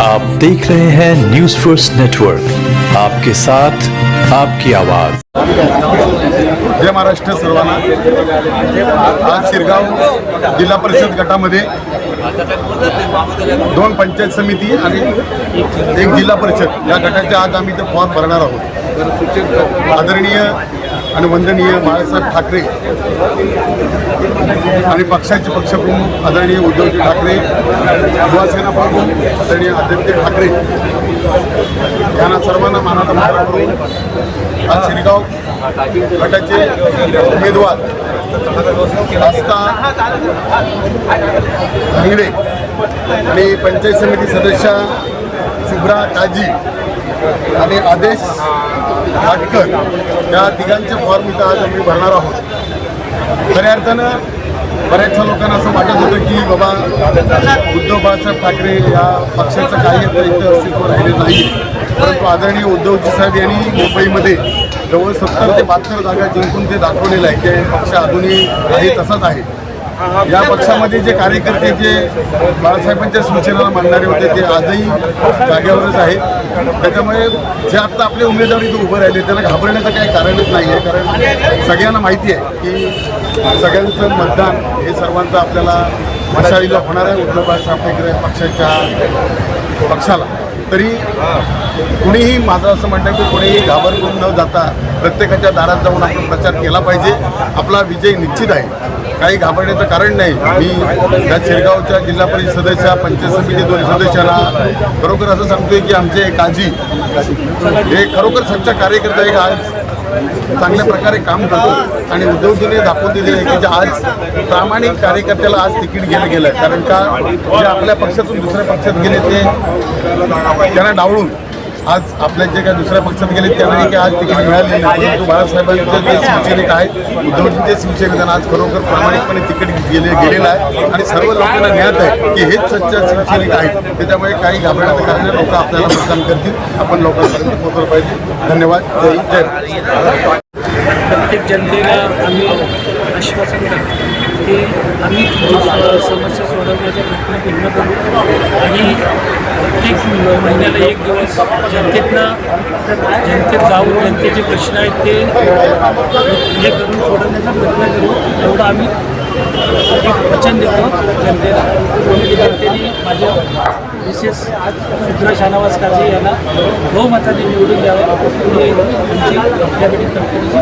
आप देख रहे हैं न्यूज फर्स्ट नेटवर्क, आपके साथ आपकी आवाज। जय महाराष्ट्र सर्वांना। आज शिरगाव जिल्हा परिषद गटामध्ये 2 पंचायत समिती आणि 1 जिल्हा परिषद या गटाचे आज आम्ही ते फॉर्म भरणार आहोत। आदरणीय आणि वंदनीय बाळासाहेब ठाकरे आणि पक्षाचे पक्षप्रमुख आदरणीय उद्धवजी ठाकरे, युवासेना प्रमुख आदरणीय आदित्य ठाकरे यांना सर्वांना मानाचा मुजरा करून आज शिरगाव गटाचे उमेदवार आस्था धांगडे आणि पंचायत समिती सदस्य शुभ्रा काजी आणि आदेश घाटकर या तिघांचे फॉर्म इथं आज आम्ही भरणार आहोत। खऱ्या अर्थानं बऱ्याचशा लोकांना असं वाटत होतं की बाबा उद्धव बाळासाहेब ठाकरे या पक्षाचं काही आता इथं अस्तित्व राहिलेलं नाही, परंतु आदरणीय उद्धवजी साहेब यांनी मुंबईमध्ये जवळ 70 ते 72 जागा जिंकून ते दाखवलेलं आहे की पक्ष अजूनही आहे तसाच आहे। या पक्षामध्ये जे कार्यकर्ते जे बाळासाहेबांच्या सूचनेला मानणारे होते ते आजही जागेवरच आहेत। त्याच्यामुळे जे आत्ता आपले उमेदवार इथं उभं राहिले त्यांना घाबरण्याचं काही कारणच नाही आहे, कारण सगळ्यांना माहिती आहे की सगळ्यांचं मतदान हे सर्वांचं आपल्याला मशालीला होणार आहे उद्धव बाळासाहेब ठाकरे पक्षाच्या पक्षाला। तरी कुणीही माझं असं म्हणणं की कुणीही घाबरून न जाता प्रत्येकाच्या दारात जाऊन आपण प्रचार केला पाहिजे। आपला विजय निश्चित आहे, काही घाबरण्याचं कारण नाही। मी या शिरगावच्या जिल्हा परिषद सदस्य पंचायत समिती 2 सदस्यांना खरोखर असं सांगतोय की आमचे काजी हे खरोखर सच्चा कार्यकर्ता आहे, आज चांगल्या प्रकारे काम करतो आणि उद्धवजीने दाखवून दिले आहे की आज प्रामाणिक कार्यकर्त्याला आज तिकीट घेणं गेलं, कारण का जे आपल्या पक्षातून दुसऱ्या पक्षात गेले ते त्यांना डावळून आज आपल्या जे काही दुसऱ्या पक्षात गेले त्यांना की आज तिकीट मिळाले नाही, परंतु बाळासाहेबांचे जे शिवसैनिक आहेत उद्धवजींचे शिवसैनिक त्यांना आज खरोखर प्रामाणिकपणे तिकीट गेलेलं आहे आणि सर्व लोकांना ज्ञात आहे की हेच सच्चा शिवसैनिक आहेत। त्याच्यामुळे काही घाबरण्याचं कारण लोक आपल्याला मतदान करतील, आपण लोकांपर्यंत पोहोचलं पाहिजे। धन्यवाद। जय हिंद, जय महाराष्ट्र। प्रत्येक जनतेला आम्ही आश्वासन करतो की आम्ही समस्या सोडवण्याचा प्रयत्न पूर्ण करू आणि प्रत्येक महिन्याला 1 दिवस जनतेत जाऊन जनतेचे प्रश्न आहेत ते हे करून सोडवण्याचा प्रयत्न करू, एवढं आम्ही एक वचन देतो जनतेला। जनतेने माझ्या विशेष शुभ्रा शाहनवाज काजी यांना बहुमताने निवडून द्यावं ही आमची विद्यापीठ कंपनीची